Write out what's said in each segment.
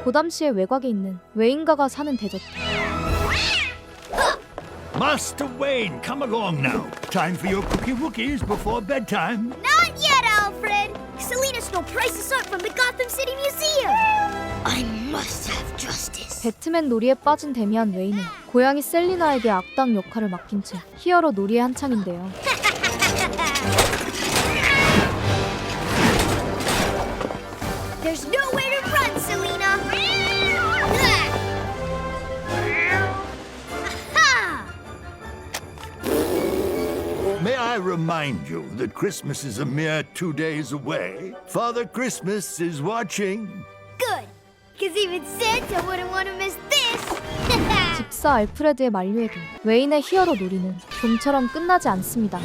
고담시의 외곽에 있는 웨인가가 사는 대저택. Master Wayne, come along now. Time for your cookie wookies before bedtime. Not yet, Alfred! Selena stole Price's art from the Gotham City Museum! I must have justice. 배트맨 놀이에 빠진 데미안 웨인은 고양이 셀리나에게 악당 역할을 맡긴 채 히어로 놀이에 한창인데요. There's nowhere to run, Selena! Aha! May I remind you that Christmas is a mere 2 days away? Father Christmas is watching. Good! Because even Santa wouldn't want to miss this! 집사 알프레드의 만류에도 웨인의 히어로 놀이는 좀처럼 끝나지 않습니다.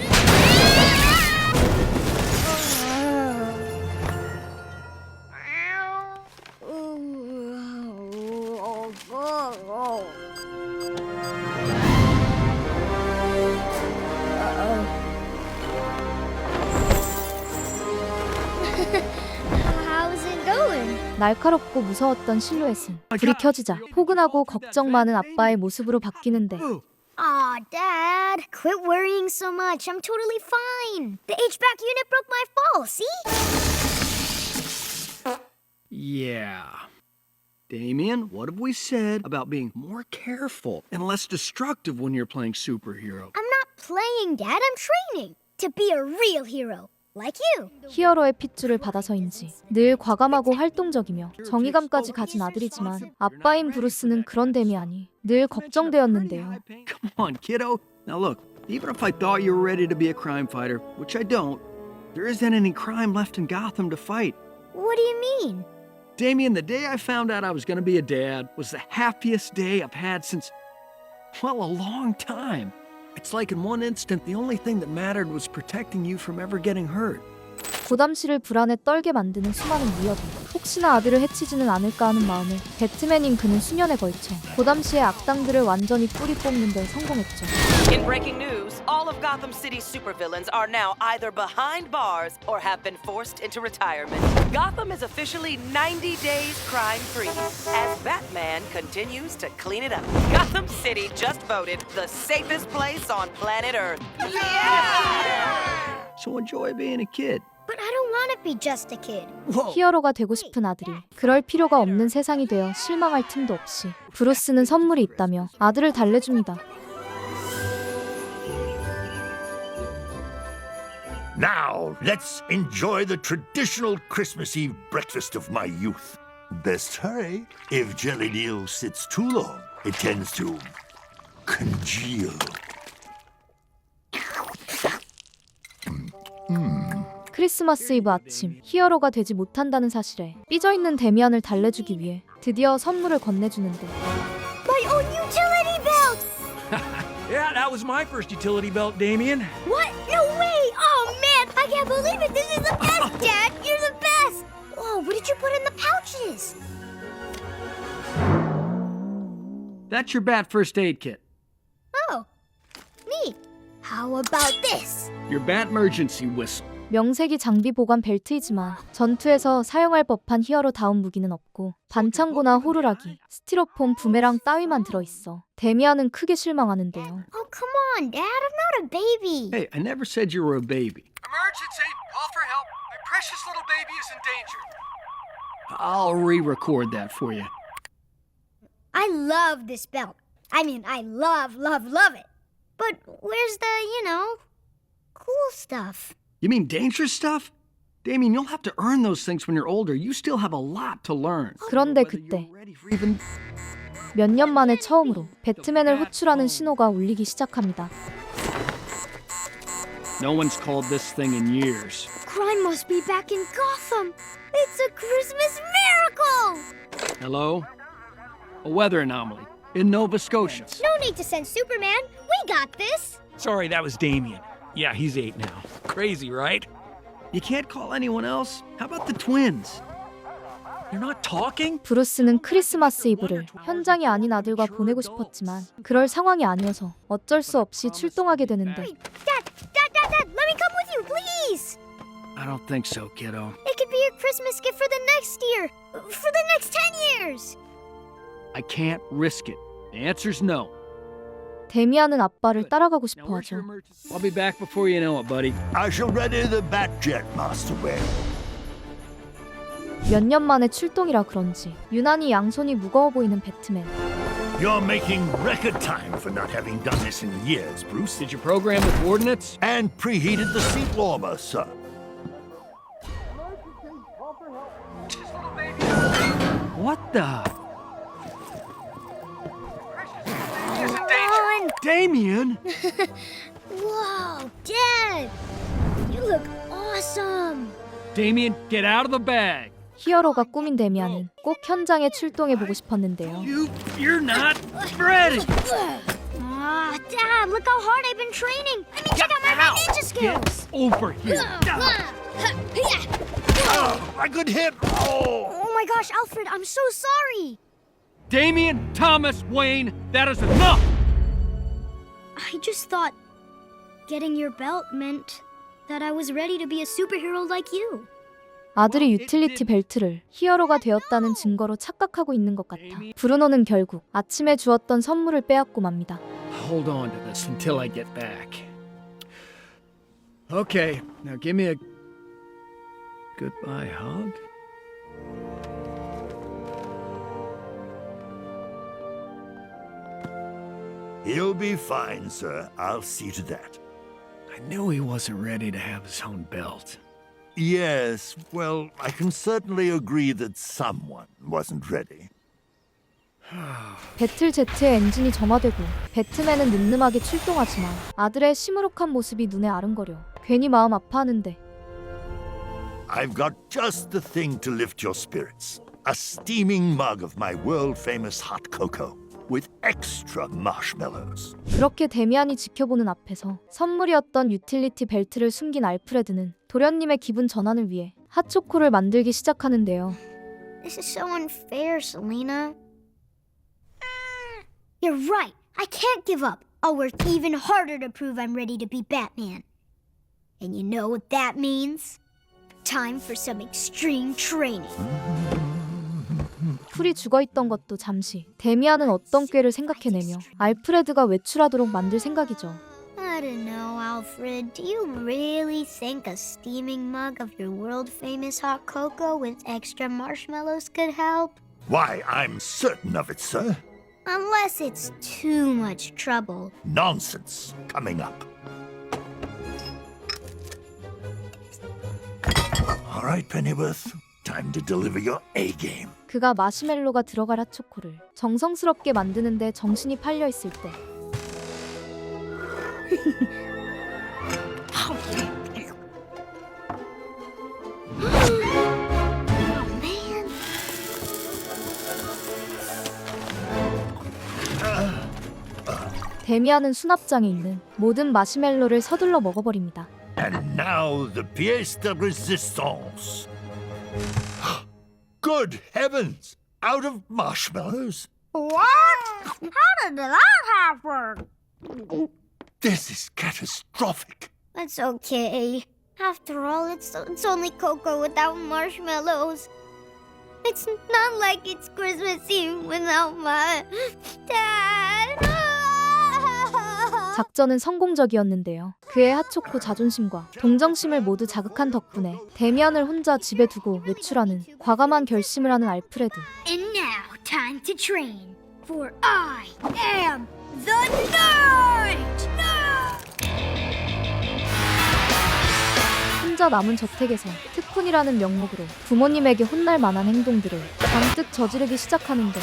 How's it going? 날카롭고 무서웠던 실루엣은 불이 켜지자 포근하고 걱정 많은 아빠의 모습으로 바뀌는데 Aw, Dad, quit worrying so much. I'm totally fine. The HVAC unit broke my fall, see? Yeah. Damien, what have we said about being more careful and less destructive when you're playing superhero? I'm not playing, Dad. I'm training to be a real hero, like you. 히어로의 핏줄을 받아서인지 늘 과감하고 활동적이며 정의감까지 가진 아들이지만 아빠인 브루스는 그런 데미안이 늘 걱정되었는데요. Come on, kiddo. Now look, even if I thought you were ready to be a crime fighter, which I don't, there isn't any crime left in Gotham to fight. What do you mean? Damien, the day I found out I was going to be a dad was the happiest day I've had since, well, a long time. It's like in one instant, the only thing that mattered was protecting you from ever getting hurt. 고담시를 불안에 떨게 만드는 수많은 위협이 혹시나 아들을 해치지는 않을까 하는 마음에 배트맨인 그는 수년에 걸쳐 고담시의 악당들을 완전히 뿌리 뽑는 데 성공했죠. In breaking news, all of Gotham City's supervillains are now either behind bars or have been forced into retirement. Gotham is officially 90 days crime-free as Batman continues to clean it up. Gotham City just voted the safest place on planet Earth. So enjoy being a kid. But I don't want to be just a kid. Whoa. 히어로가 되고 싶은 아들이 그럴 필요가 없는 세상이 되어 실망할 틈도 없이 브루스는 선물이 있다며 아들을 달래줍니다. Now, let's enjoy the traditional Christmas Eve breakfast of my youth. Best hurry. If jelly Neal sits too long, it tends to congeal. 크리스마스 이브 아침, 히어로가 되지 못한다는 사실에 삐져있는 데미안을 달래주기 위해 드디어 선물을 건네주는데 My own utility belt! Yeah, that was my first utility belt, Damien. What? No way! Oh man, I can't believe it! This is the best, Dad! You're the best! Whoa, what did you put in the pouches? That's your bat first aid kit. Oh, neat. How about this? Your bat emergency whistle. 명색이 장비 보관 벨트이지만 전투에서 사용할 법한 히어로다운 무기는 없고 반창고나 호루라기, 스티로폼 부메랑 따위만 들어있어 데미안은 크게 실망하는데요. Oh, come on, Dad. I'm not a baby. Hey, I never said you were a baby. Emergency! Call for help. My precious little baby is in danger. I'll re-record that for you. I love this belt. I mean, I love it. But where's the, cool stuff? You mean dangerous stuff? Damien, you'll have to earn those things when you're older. You still have a lot to learn. 그런데 Whether 그때 you're ready for even... 몇 년 만에 처음으로 배트맨을 호출하는 신호가 울리기 시작합니다. No one's called this thing in years. Crime must be back in Gotham. It's a Christmas miracle! Hello? A weather anomaly in Nova Scotia. No need to send Superman. We got this. Sorry, that was Damien. Yeah, he's 8 now. Crazy, right? You can't call anyone else? How about the twins? You're not talking? 브루스는 크리스마스 이브를 현장이 아닌 아들과 보내고 싶었지만 그럴 상황이 아니어서 어쩔 수 없이 출동하게 되는데 Dad, let me come with you, please. I don't think so, kiddo. It could be a Christmas gift for the next year, for the next 10 years. I can't risk it. The answer's no. 데미안은 아빠를 따라가고 Now, 싶어 where's your 하죠. emergency? I'll be back before you know it, buddy. I shall ready the Batjet, Master Wayne. 몇 년 만에 출동이라 그런지 유난히 양손이 무거워 보이는 배트맨. You're making record time for not having done this in years, Bruce. Did you program the coordinates? And preheated the seat warmer, sir. What the? Precious little baby is in danger. Damien! Whoa, Dad! You look awesome! Damien, get out of the bag! 히어로가 꾸민 데미안은 꼭 현장에 출동해보고 싶었는데요. You're not ready! Aw, Dad, look how hard I've been training! I mean, check out my Ow. ninja skills! Over here! Oh, I could hit. Oh. Oh my gosh, Alfred, I'm so sorry! Damien, Thomas, Wayne, that is enough! I just thought getting your belt meant that I was ready to be a superhero like you. 아들이 유틸리티 벨트를 히어로가 되었다는 증거로 착각하고 있는 것 같아. 브루노는 결국 아침에 주었던 선물을 빼앗고 맙니다. Hold on to this until I get back. Okay, now give me a goodbye hug. He'll be fine, sir. I'll see to that. I knew he wasn't ready to have his own belt. Yes, well, I can certainly agree that someone wasn't ready. 배틀 제트의 엔진이 점화되고 배트맨은 늠름하게 출동하지만 아들의 시무룩한 모습이 눈에 아른거려 괜히 마음 아파하는데 I've got just the thing to lift your spirits. A steaming mug of my world-famous hot cocoa with extra marshmallows. 그렇게 데미안이 지켜보는 앞에서 선물이었던 유틸리티 벨트를 숨긴 알프레드는 도련님의 기분 전환을 위해 핫초코를 만들기 시작하는데요. This is so unfair, Selena. You're right. I can't give up. I'll work even harder to prove I'm ready to be Batman. And you know what that means? Time for some extreme training. 풀이 죽어있던 것도 잠시 데미안은 어떤 꾀를 생각해내며 알프레드가 외출하도록 만들 생각이죠. I don't know, Alfred. Do you really think a steaming mug of your world-famous hot cocoa with extra marshmallows could help? Why, I'm certain of it, sir. Unless it's too much trouble. Nonsense. Coming up. All right, Pennyworth. Time to deliver your A-game. 그가 마시멜로가 들어갈 핫초코를 정성스럽게 만드는데 정신이 팔려있을 때 Man. 데미안은 수납장에 있는 모든 마시멜로를 서둘러 먹어버립니다. And now the pièce de résistance. Good heavens! Out of marshmallows? What? How did that happen? This is catastrophic. It's okay. After all, it's only cocoa without marshmallows. It's not like it's Christmas Eve without my dad. 작전은 성공적이었는데요. 그의 핫초코 자존심과 동정심을 모두 자극한 덕분에 데미안을 혼자 집에 두고 외출하는 과감한 결심을 하는 알프레드. And now, time to train. For I am the Knight! 혼자 남은 저택에서 특훈이라는 명목으로 부모님에게 혼날 만한 행동들을 잔뜩 저지르기 시작하는데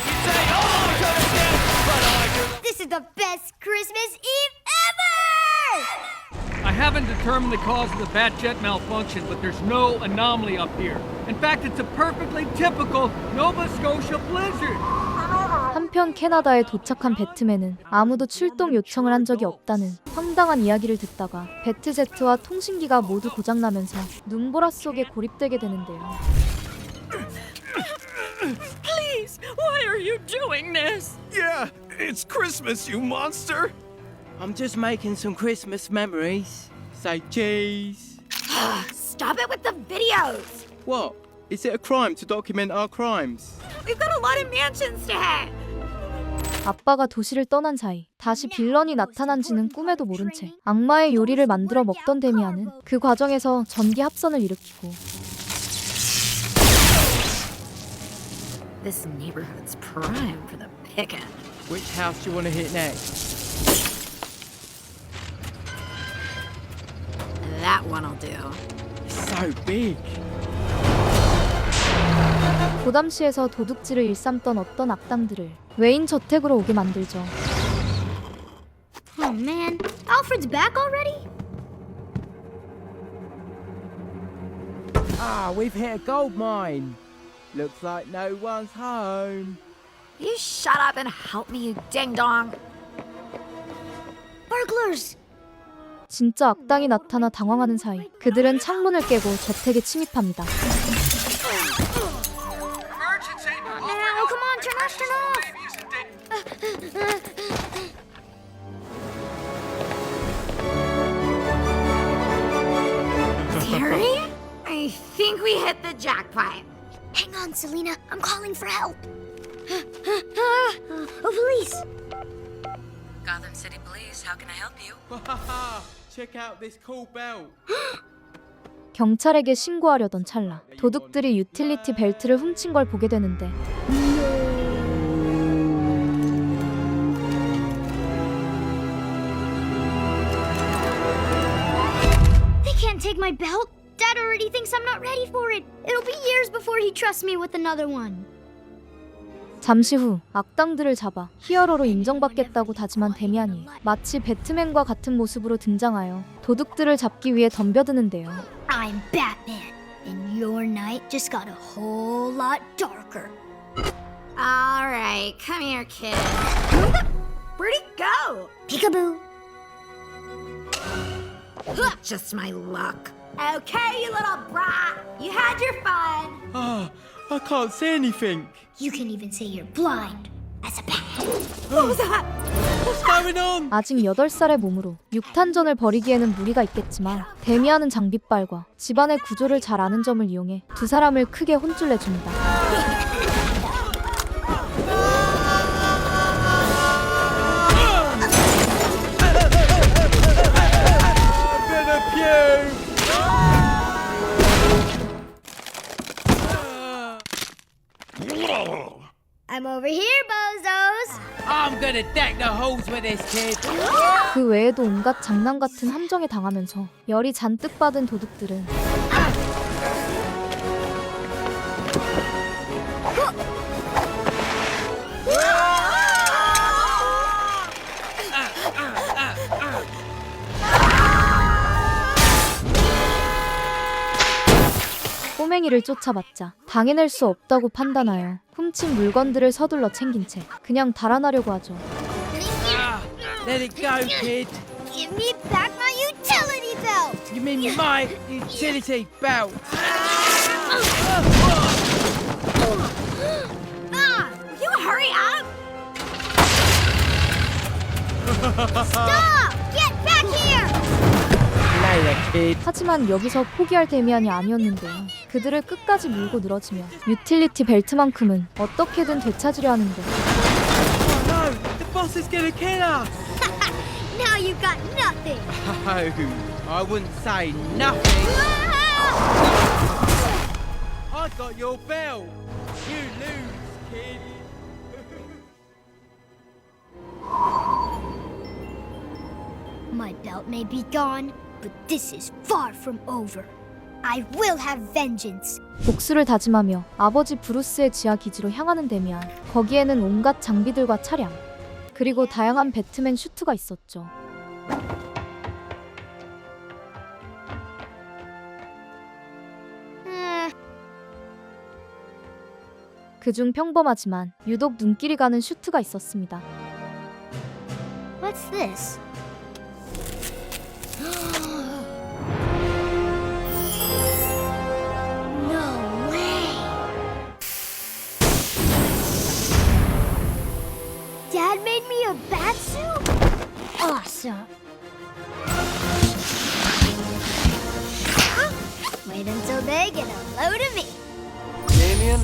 This is the best Christmas Eve ever! I haven't determined the cause of the Batjet malfunction, but there's no anomaly up here. In fact, it's a perfectly typical Nova Scotia blizzard. 한편 캐나다에 도착한 배트맨은 아무도 출동 요청을 한 적이 없다는 황당한 이야기를 듣다가 배트제트와 통신기가 모두 고장나면서 눈보라 속에 고립되게 되는데요. Please, why are you doing this? Yeah, it's Christmas, you monster! I'm just making some Christmas memories. Say cheese. Stop it with the videos! What? Is it a crime to document our crimes? We've got a lot of mansions to hit. 아빠가 도시를 떠난 사이 다시 빌런이 나타난지는 꿈에도 모른 채 악마의 요리를 만들어 먹던 데미안은 그 과정에서 전기 합선을 일으키고 This neighborhood's prime for the picking. Which house do you want to hit next? That one'll do. It's so big. 고담시에서 도둑질을 일삼던 어떤 악당들을 웨인 저택으로 오게 만들죠. Oh man, Alfred's back already? Ah, we've hit a gold mine. Looks like no one's home. You shut up and help me, you ding-dong. Burglars! 진짜 악당이 나타나 당황하는 사이 그들은 창문을 깨고 저택에 침입합니다. Emergency! Now, come on, turn off, turn off! Baby is in danger. Terry? I think we hit the jackpot. Hang on, Selena. I'm calling for help. Oh, police! Gotham City Police, how can I help you? Check out this cool belt. 경찰에게 신고하려던 찰나 도둑들이 유틸리티 벨트를 훔친 걸 보게 되는데 They can't take my belt. Dad already thinks I'm not ready for it. It'll be years before he trusts me with another one. 잠시 후 악당들을 잡아 히어로로 인정받겠다고 다짐한 데미안이 마치 배트맨과 같은 모습으로 등장하여 도둑들을 잡기 위해 덤벼드는데요. I'm Batman, and your night just got a whole lot darker. All right, come here, kid. Where'd he go? Peekaboo. Just my luck. Okay, you little brat. You had your fun. Ah, I can't see anything. You can even say you're blind as a bat. What was that? What's going on? 아직 8살의 몸으로 육탄전을 벌이기에는 무리가 있겠지만 데미안은 장비빨과 집안의 구조를 잘 아는 점을 이용해 두 사람을 크게 혼쭐내줍니다. I'm over here, bozos. I'm gonna deck the halls with this kid. 그 외에도 온갖 장난 같은 함정에 당하면서 열이 잔뜩 받은 도둑들은 꼬맹이를 쫓아봤자 당해낼 수 없다고 판단하여 훔친 물건들을 서둘러 챙긴 채 그냥 달아나려고 하죠. Let it go, kid. Give me back my utility belt. You mean my utility belt? You hurry up. Stop! Get back here! Later, kid. 하지만 여기서 포기할 데미안이 아니었는데요. 그들을 끝까지 물고 늘어지며 유틸리티 벨트만큼은 어떻게든 되찾으려 하는데 Oh no, the boss is gonna kill us. Now you got nothing. Oh, I wouldn't say nothing. I got your belt. You lose, kid. My belt may be gone, but this is far from over. I will have vengeance. 복수를 다짐하며 아버지 브루스의 지하 기지로 향하는 데미안. 거기에는 온갖 장비들과 차량 그리고 다양한 배트맨 슈트가 있었죠. 그중 평범하지만 유독 눈길이 가는 슈트가 있었습니다. What's this? No way! Dad made me a bat suit? Awesome! Wait until they get a load of me. Damien,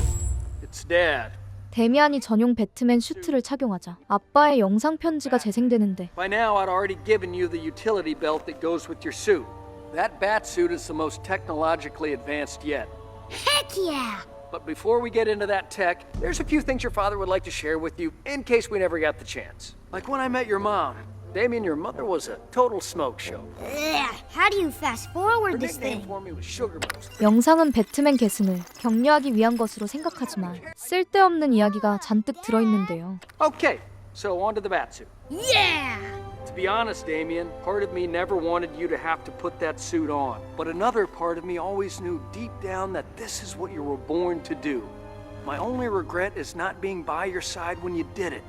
it's Dad. 데미안이 전용 배트맨 슈트를 착용하자 아빠의 영상 편지가 재생되는데 By now, I'd already given you the utility belt that goes with your suit. That bat suit is the most technologically advanced yet. Heck yeah! But before we get into that tech, there's a few things your father would like to share with you in case we never got the chance. Like when I met your mom. Damien, your mother was a total smoke show. Ugh, how do you fast Her forward this nickname thing? for me was Sugar Most. 영상은 배트맨 계승을 격려하기 위한 것으로 생각하지만 쓸데없는 이야기가 잔뜩 들어있는데요. Okay, so on to the bat suit. Yeah! To be honest, Damien, part of me never wanted you to have to put that suit on. But another part of me always knew deep down that this is what you were born to do. My only regret is not being by your side when you did it.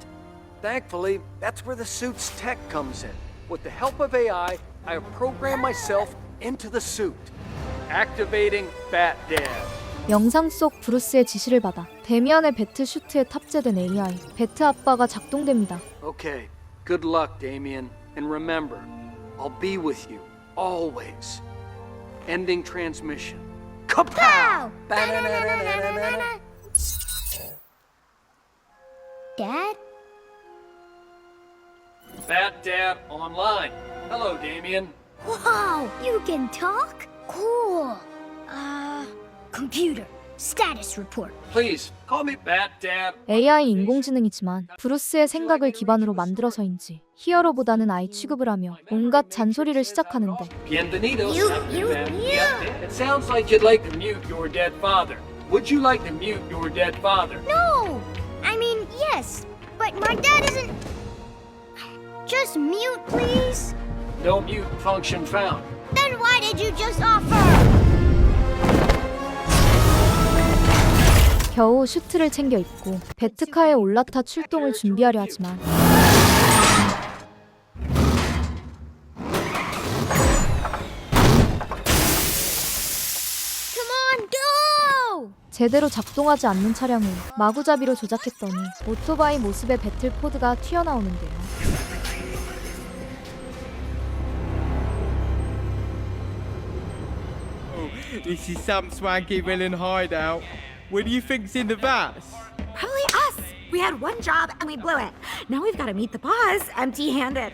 Thankfully, that's where the suit's tech comes in. With the help of AI, I have programmed myself into the suit. Activating Bat Dad. 영상 속 브루스의 지시를 받아 데미안의 배트 슈트에 탑재된 AI 배트 아빠가 작동됩니다. Okay, good luck, Damien. And remember, I'll be with you, always. Ending transmission. Kapow! Ba-na-na-na-na-na-na. Dad? Bat Dad online. Hello, Damien. Wow, you can talk? Cool. Computer, status report. Please, call me Bat Dad. AI 인공지능이지만 브루스의 생각을 기반으로 만들어서인지 히어로보다는 아이 취급을 하며 온갖 잔소리를 시작하는데 Bienvenidos. You. It sounds like you'd like to mute your dead father. Would you like to mute your dead father? No! I mean, yes, but my dad isn't... Just mute, please. No mute function found. Then why did you just offer? 겨우 슈트를 챙겨 입고 배트카에 올라타 출동을 준비하려 하지만 Come on, go! 제대로 작동하지 않는 차량을 마구잡이로 조작했더니 오토바이 모습의 배틀포드가 튀어나오는데요. This is some swanky villain hideout. What do you think's in the vats? Probably us. We had one job and we blew it. Now we've got to meet the boss empty-handed.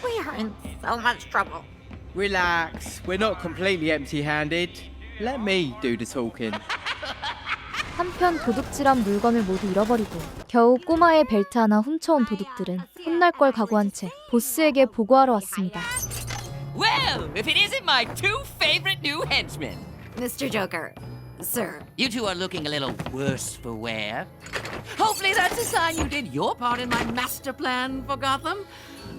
We are in so much trouble. Relax, we're not completely empty-handed. Let me do the talking. 한편 도둑질한 물건을 모두 잃어버리고 겨우 꼬마의 벨트 하나 훔쳐온 도둑들은 혼날 걸 각오한 채 보스에게 보고하러 왔습니다. Well, if it isn't my two favorite new henchmen. Mr. Joker, sir. You two are looking a little worse for wear. Hopefully that's a sign you did your part in my master plan for Gotham.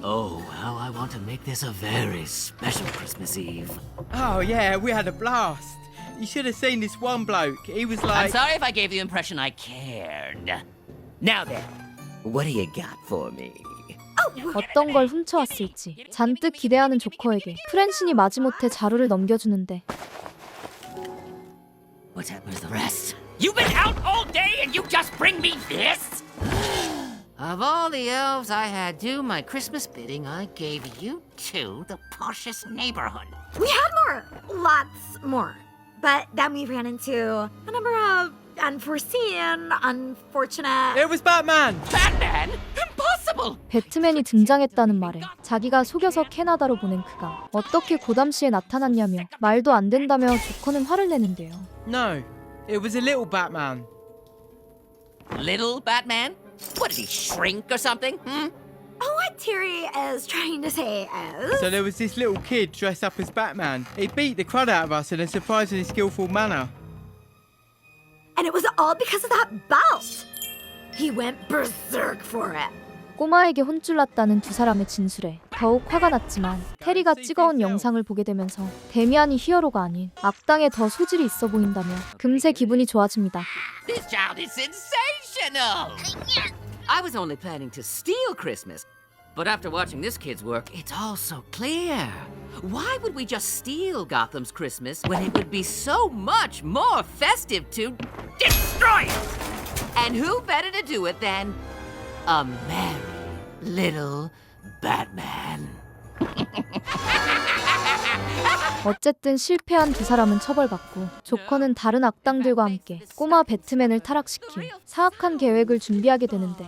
Oh, how I want to make this a very special Christmas Eve. Oh yeah, we had a blast. You should have seen this one bloke. He was I'm like... sorry if I gave the impression I cared. Now then, what do you got for me? 어떤 걸 훔쳐왔을지 잔뜩 기대하는 조커에게 프랜신이 마지못해 자루를 넘겨주는데 What's happened to the rest? You've been out all day and you just bring me this? Of all the elves I had do my Christmas bidding, I gave you two the poshest neighborhood. We had more. Lots more. But then we ran into a number of unforeseen, unfortunate... It was Batman! Batman? Impossible! 배트맨이 등장했다는 말에 자기가 속여서 캐나다로 보낸 그가 어떻게 고담시에 나타났냐며 말도 안 된다며 조커는 화를 내는데요. No, it was a little Batman. Little Batman? What, did he shrink or something? Oh, what Terry is trying to say is... So there was this little kid dressed up as Batman. He beat the crud out of us in a surprisingly skillful manner. And it was all because of that belt. He went berserk for it. 꼬마에게 혼쭐 났다는 두 사람의 진술에 더욱 화가 났지만 테리가 찍어온 영상을 보게 되면서 데미안이 히어로가 아닌 악당에 더 소질이 있어 보인다며 금세 기분이 좋아집니다. This child is sensational! I was only planning to steal Christmas, but after watching this kid's work, it's all so clear. Why would we just steal Gotham's Christmas when it would be so much more festive to destroy it? And who better to do it than a merry little Batman? 어쨌든 실패한 두 사람은 처벌받고 조커는 다른 악당들과 함께 꼬마 배트맨을 타락시키고 사악한 계획을 준비하게 되는데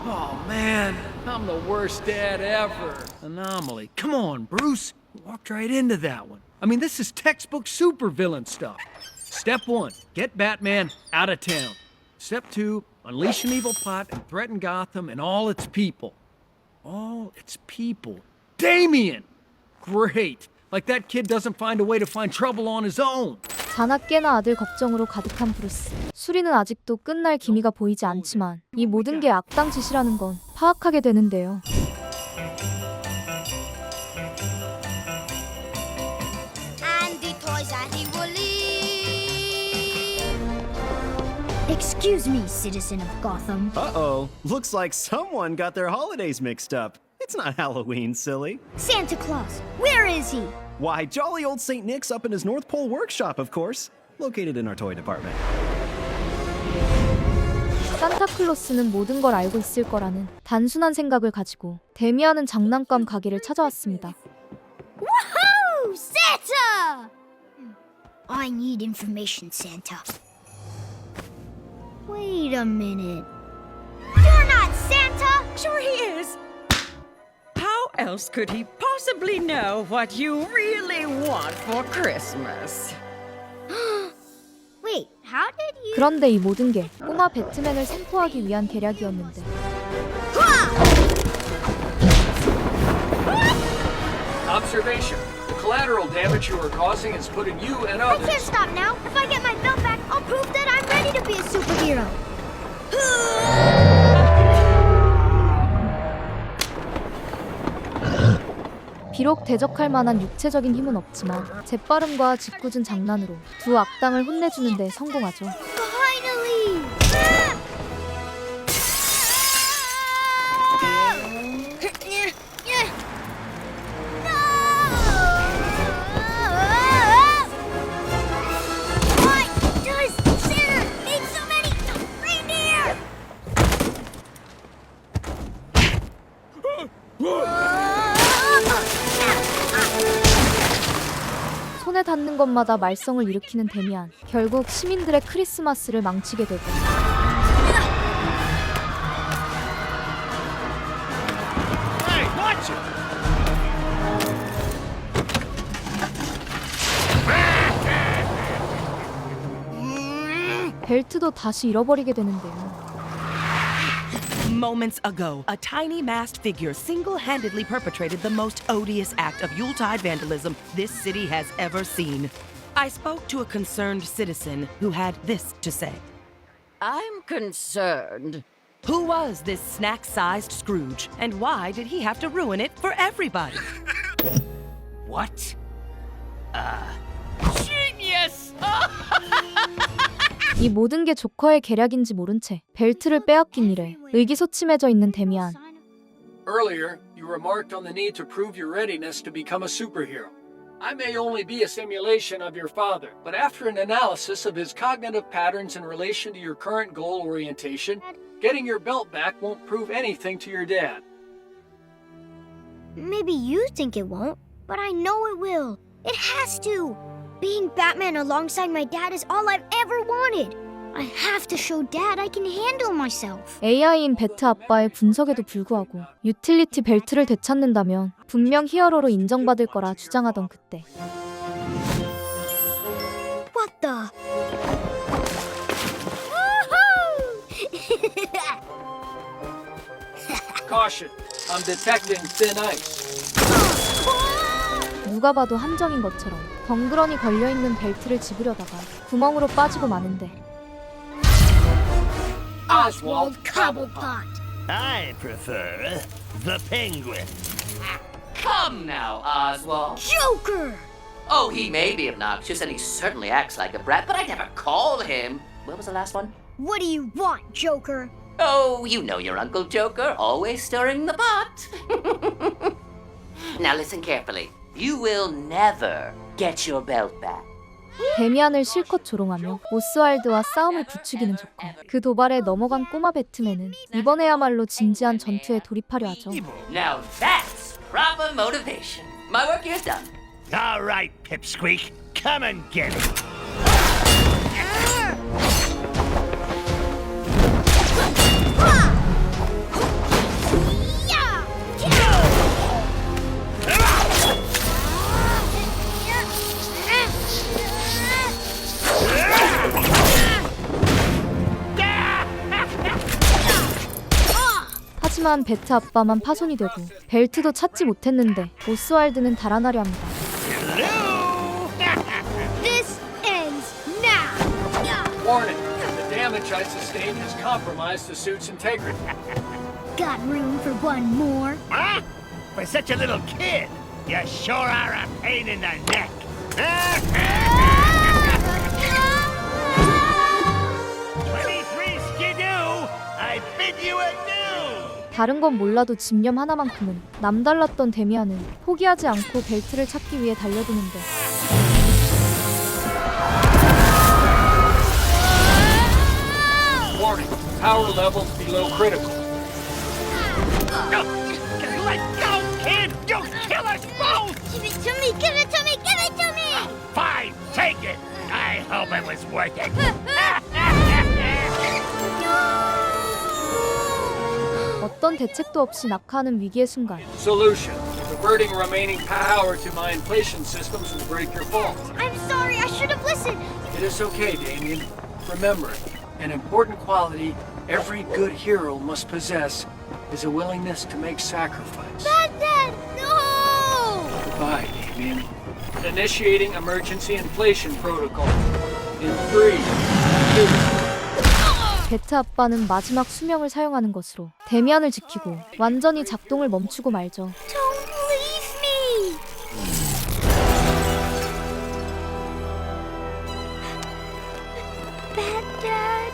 Oh man, I'm the worst dad ever. Anomaly. Come on, Bruce. Walked right into that one. I mean, this is textbook supervillain stuff. Step 1, get Batman out of town. Step 2, unleash an evil plot and threaten Gotham and all its people. All its people. Damien! Great. Like that kid doesn't find a way to find trouble on his own. 자나 깨나 아들 걱정으로 가득한 브루스. 수리는 아직도 끝날 기미가 보이지 않지만 이 모든 게 악당 짓이라는 건 파악하게 되는데요. And the toys that he will leave. Excuse me, citizen of Gotham. Uh-oh. Looks like someone got their holidays mixed up. It's not Halloween, silly. Santa Claus, where is he? Why, jolly old St. Nick's up in his North Pole workshop, of course. Located in our toy department. 산타클로스는 모든 걸 알고 있을 거라는 단순한 생각을 가지고 데미안은 장난감 가게를 찾아왔습니다. Woohoo! Santa! I need information, Santa. Wait a minute. You're not Santa! Sure he is. How else could he possibly know what you really want for Christmas? Wait, how did you... 그런데 이 모든 게 꼬마 배트맨을 생포하기 위한 계략이었는데 Observation. The collateral damage you are causing is putting you and I can't others... stop now. If I get my belt back, I'll prove that I'm ready to be a superhero. 비록 대적할 만한 육체적인 힘은 없지만 재빠름과 짓궂은 장난으로 두 악당을 혼내주는 데 성공하죠. Finally! Why does Santa need so many reindeer? 손에 닿는 것마다 말썽을 일으키는 데미안. 결국 시민들의 크리스마스를 망치게 되고 Hey, watch it! 벨트도 다시 잃어버리게 되는데요. Moments ago, a tiny masked figure single-handedly perpetrated the most odious act of Yuletide vandalism this city has ever seen. I spoke to a concerned citizen who had this to say. I'm concerned. Who was this snack-sized Scrooge, and why did he have to ruin it for everybody? What? Genius! 이 모든 게 조커의 계략인지 모른 채 벨트를 빼앗긴 일에 의기소침해져 있는 데미안. Earlier, you remarked on the need to prove your readiness to become a superhero. I may only be a simulation of your father, but after an analysis of his cognitive patterns in relation to your current goal orientation, getting your belt back won't prove anything to your dad. Maybe you think it won't, but I know it will. It has to. Being Batman alongside my dad is all I've ever wanted. I have to show Dad I can handle myself. AI인 배트 아빠의 분석에도 불구하고 유틸리티 벨트를 되찾는다면 분명 히어로로 인정받을 거라 주장하던 그때 What the? Caution, I'm detecting thin ice. 누가 봐도 함정인 것처럼 덩그러니 걸려있는 벨트를 집으려다가 구멍으로 빠지고 마는데 Oswald Cobblepot. I prefer the penguin. Come now, Oswald. Joker! Oh, he may be obnoxious and he certainly acts like a brat, but I never called him. What was the last one? What do you want, Joker? Oh, you know your Uncle Joker, always stirring the pot. Now listen carefully. You will never get your belt back. 데미안을 실컷 조롱하며 오스왈드와 싸움을 부추기는 조커. 그 도발에 넘어간 꼬마 배트맨은 이번에야말로 진지한 전투에 돌입하려 하죠. Now that's Proper motivation. My work here's done. All right, Pipsqueak, come and get it. 하지만 베트 아빠만 파손이 되고 벨트도 찾지 못했는데 오스왈드는 달아나려 합니다. This ends now. Warning, the damage I sustained has compromised the suit's integrity. Got room for one more? Huh? For such a little kid, you sure are a pain in the neck. 23 Skidoo, I bid you adieu. 다른 건 몰라도 집념 하나만큼은 남달랐던 데미안은 포기하지 않고 벨트를 찾기 위해 달려드는데 Warning, power levels below critical. Let go, kid! You'll kill us both! Give it to me, give it to me, give it to me! Fine, take it. I hope it was worth it. 어떤 대책도 없이 낙하하는 위기의 순간 Solution. Diverting remaining power to my inflation systems will break your fall. I'm sorry, I should have listened. It is okay, Damien. Remember, an important quality every good hero must possess is a willingness to make sacrifice. Dad, no! Goodbye, Damien. Initiating emergency inflation protocol. In 3, 2, 베트 아빠는 마지막 수명을 사용하는 것으로 데미안을 지키고 완전히 작동을 멈추고 말죠. Don't leave me! Bad Dad.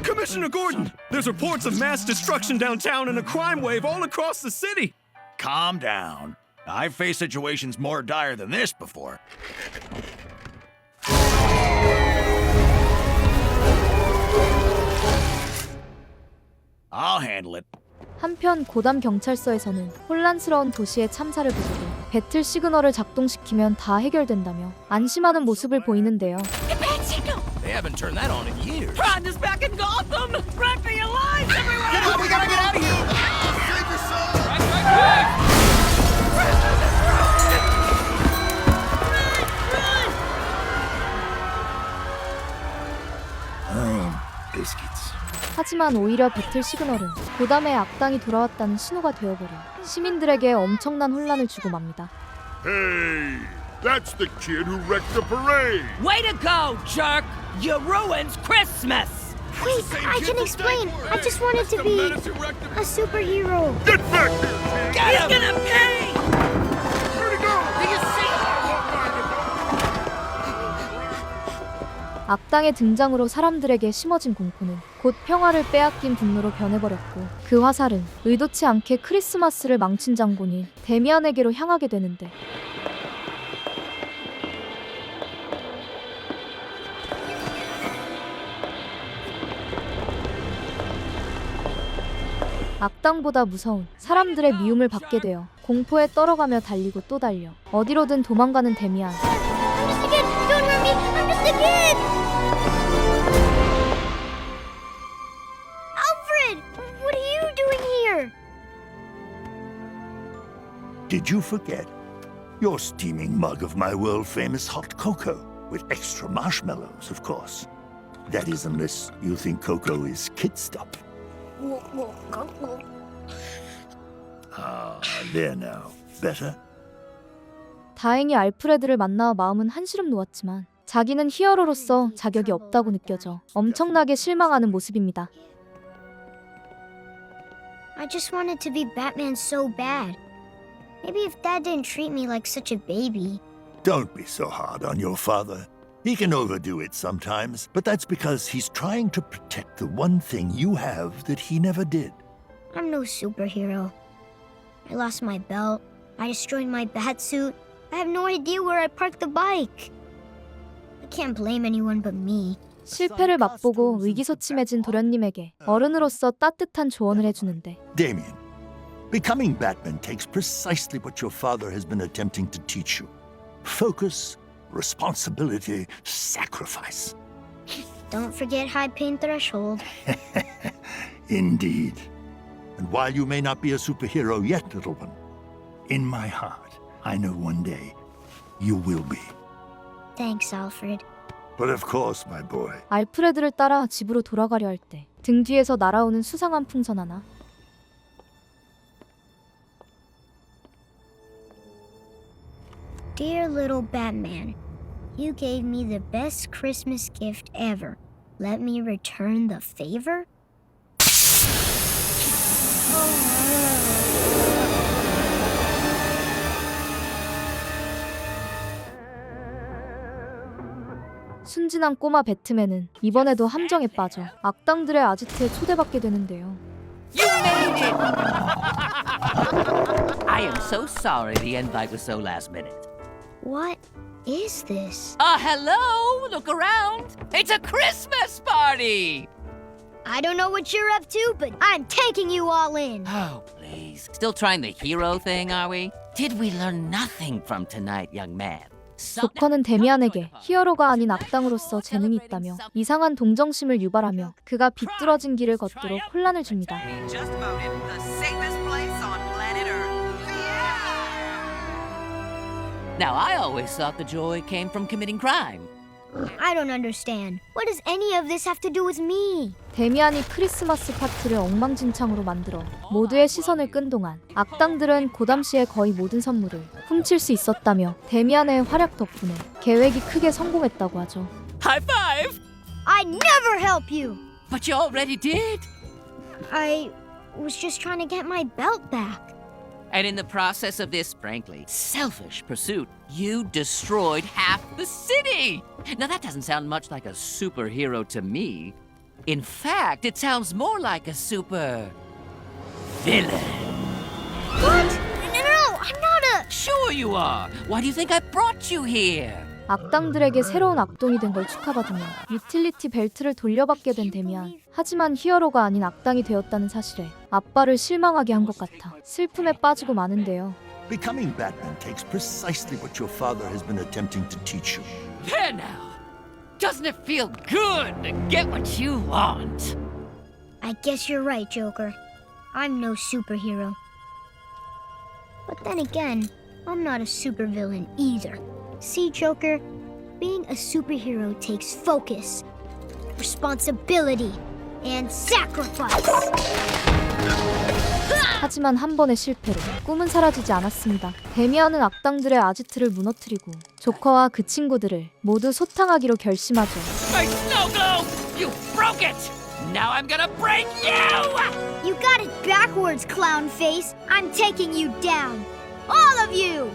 Commissioner Gordon, there's reports of mass destruction downtown and a crime wave all across the city. Calm down. I've faced situations more dire than this before. I'll handle it. 한편 고담 경찰서에서는 혼란스러운 도시의 참사를 보고도 배틀 시그널을 작동시키면 다 해결된다며 안심하는 모습을 보이는데요. They haven't turned that on in years. Crime is back in Gotham! Run for your lives, everyone! Get up, we gotta get out of here! Save yourself! Biscuits. 하지만 오히려 배틀 시그널은 고담의 악당이 돌아왔다는 신호가 되어버려 시민들에게 엄청난 혼란을 주고 맙니다. Hey, that's the kid who wrecked the parade. Way to go, jerk! You ruined Christmas! Wait, I can explain. I just wanted to be a superhero. Get back here, kid! He's gonna pay! Where'd he go? Did you see? 악당의 등장으로 사람들에게 심어진 공포는 곧 평화를 빼앗긴 분노로 변해버렸고 그 화살은 의도치 않게 크리스마스를 망친 장본인 데미안에게로 향하게 되는데 악당보다 무서운 사람들의 미움을 받게 되어 공포에 떨어가며 달리고 또 달려 어디로든 도망가는 데미안. I'm just a kid. Don't hurt me. I'm just a kid. Alfred, what are you doing here? Did you forget? Your steaming mug of my world-famous hot cocoa, with extra marshmallows, of course. That is, unless you think cocoa is kid stuff. Ah, there now. Better? 다행히 알프레드를 만나 마음은 한시름 놓았지만 자기는 히어로로서 자격이 없다고 느껴져 엄청나게 실망하는 모습입니다. I just wanted to be Batman so bad. Maybe if Dad didn't treat me like such a baby. Don't be so hard on your father. He can overdo it sometimes, but that's because he's trying to protect the one thing you have that he never did. I'm no superhero. I lost my belt. I destroyed my batsuit. I have no idea where I parked the bike. I can't blame anyone but me. 실패를 맛보고 의기소침해진 도련님에게 어른으로서 따뜻한 조언을 해주는데 Damien, Becoming Batman takes precisely what your father has been attempting to teach you. Focus, responsibility, sacrifice. Don't forget high pain threshold. Indeed. And while you may not be a superhero yet, little one, in my heart, I know one day you will be. Thanks, Alfred. But of course, my boy, 알프레드를 따라 집으로 돌아가려 할 때 등 뒤에서 날아오는 수상한 풍선 하나. Dear little Batman, you gave me the best Christmas gift ever. Let me return the favor? 순진한 꼬마 배트맨은 이번에도 함정에 빠져 악당들의 아지트에 초대받게 되는데요. You made it! I am so sorry the invite was so last minute. What is this? Hello! Look around! It's a Christmas party! I don't know what you're up to, but I'm taking you all in. Oh, please. Still trying the hero thing, are we? Did we learn nothing from tonight, young man? 조커는 데미안에게 히어로가 아닌 악당으로서 재능이 있다며 이상한 동정심을 유발하며 그가 비뚤어진 길을 걷도록 혼란을 줍니다. Just voted the safest place on planet Earth. Now, I always thought the joy came from committing crime. I don't understand. What does any of this have to do with me? 데미안이 크리스마스 파티를 엉망진창으로 만들어 모두의 시선을 끈 동안 악당들은 고담시의 거의 모든 선물을 훔칠 수 있었다며 데미안의 활약 덕분에 계획이 크게 성공했다고 하죠. High five! I'd never help you! But you already did. I was just trying to get my belt back. And in the process of this, frankly, selfish pursuit, you destroyed half the city. Now, that doesn't sound much like a superhero to me. In fact, it sounds more like a super villain. What? No, I'm not a... Sure you are. Why do you think I brought you here? 악당들에게 새로운 악동이 된 걸 축하받으며 유틸리티 벨트를 돌려받게 된 데미안. 하지만 히어로가 아닌 악당이 되었다는 사실에 아빠를 실망하게 한 것 같아 슬픔에 빠지고 마는데요. becoming Batman takes precisely what your father has been attempting to teach you. There now. Doesn't it feel good to get what you want? I guess you're right, Joker. I'm no superhero. But then again, I'm not a supervillain either. See, Joker, being a superhero takes focus, responsibility, and sacrifice. 하지만 한 번의 실패로 꿈은 사라지지 않았습니다. 데미안은 악당들의 아지트를 무너뜨리고 조커와 그 친구들을 모두 소탕하기로 결심하죠. My snow globe! You broke it! Now I'm gonna break you! You got it backwards, clown face. I'm taking you down. All of you!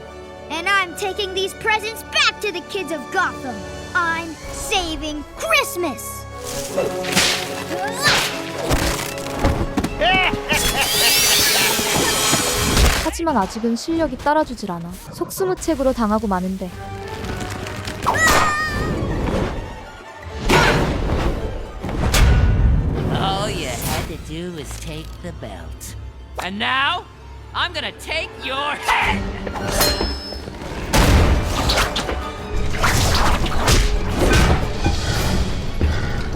And I'm taking these presents back to the kids of Gotham. I'm saving Christmas! 하지만 아직은 실력이 따라주질 않아 속수무책으로 당하고 마는데 All you had to do was take the belt. And now, I'm gonna take your head!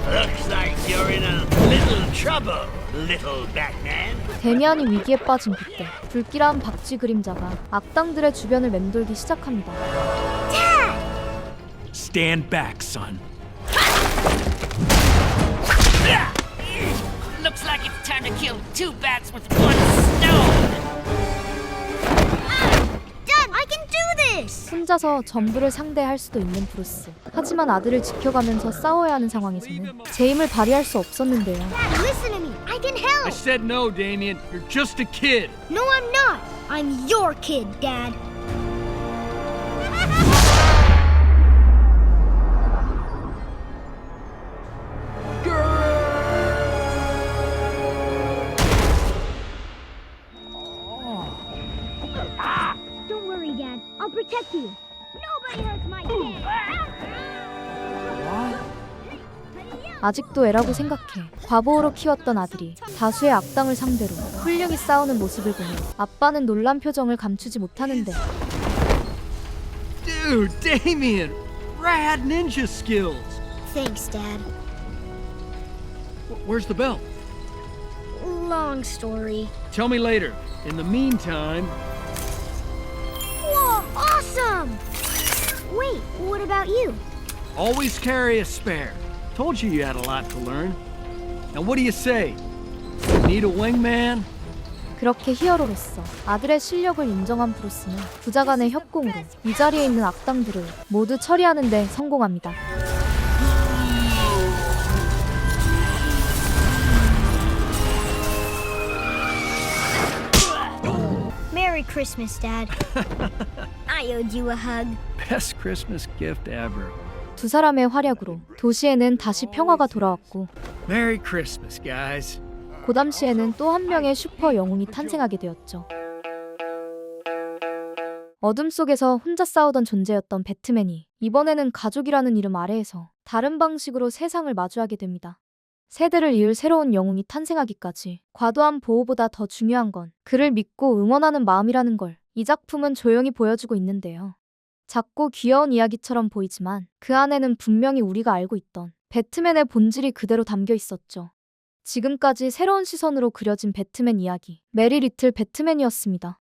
Looks like you're in a little trouble, little Batman. 데미안이 위기에 빠진 그때 불길한 박쥐 그림자가 악당들의 주변을 맴돌기 시작합니다. Stand back, son. Looks like it's time to kill two bats with one stone! Dad, I can do this! 혼자서 전부를 상대할 수도 있는 브루스. 하지만 아들을 지켜가면서 싸워야 하는 상황에서는 제 힘을 발휘할 수 없었는데요. Dad, listen to me. I can I help. said no, Damien. You're just a kid. No, I'm not. I'm your kid, Dad. Don't worry, Dad. I'll protect you. Nobody hurts my kid. What? 아직도 애라고 생각해. 과보호로 키웠던 아들이 다수의 악당을 상대로 훌륭히 싸우는 모습을 보며 아빠는 놀란 표정을 감추지 못하는데 Dude, Damien! Rad ninja skills! Thanks, Dad. Where's the belt? Long story. Tell me later. In the meantime... Whoa, awesome! Wait, what about you? Always carry a spare. Told you you had a lot to learn. Now what do you say? Need a wingman? 그렇게 히어로로서 아들의 실력을 인정한 브루스는 부자 간의 협공으로 이 자리에 있는 악당들을 모두 처리하는 데 성공합니다. Merry Christmas, Dad. I owed you a hug. Best Christmas gift ever. 두 사람의 활약으로 도시에는 다시 평화가 돌아왔고 Merry Christmas, guys. 고담시에는 또 한 명의 슈퍼 영웅이 탄생하게 되었죠. 어둠 속에서 혼자 싸우던 존재였던 배트맨이 이번에는 가족이라는 이름 아래에서 다른 방식으로 세상을 마주하게 됩니다. 세대를 이을 새로운 영웅이 탄생하기까지 과도한 보호보다 더 중요한 건 그를 믿고 응원하는 마음이라는 걸 이 작품은 조용히 보여주고 있는데요. 작고 귀여운 이야기처럼 보이지만 그 안에는 분명히 우리가 알고 있던 배트맨의 본질이 그대로 담겨 있었죠. 지금까지 새로운 시선으로 그려진 배트맨 이야기, 메리 리틀 배트맨이었습니다.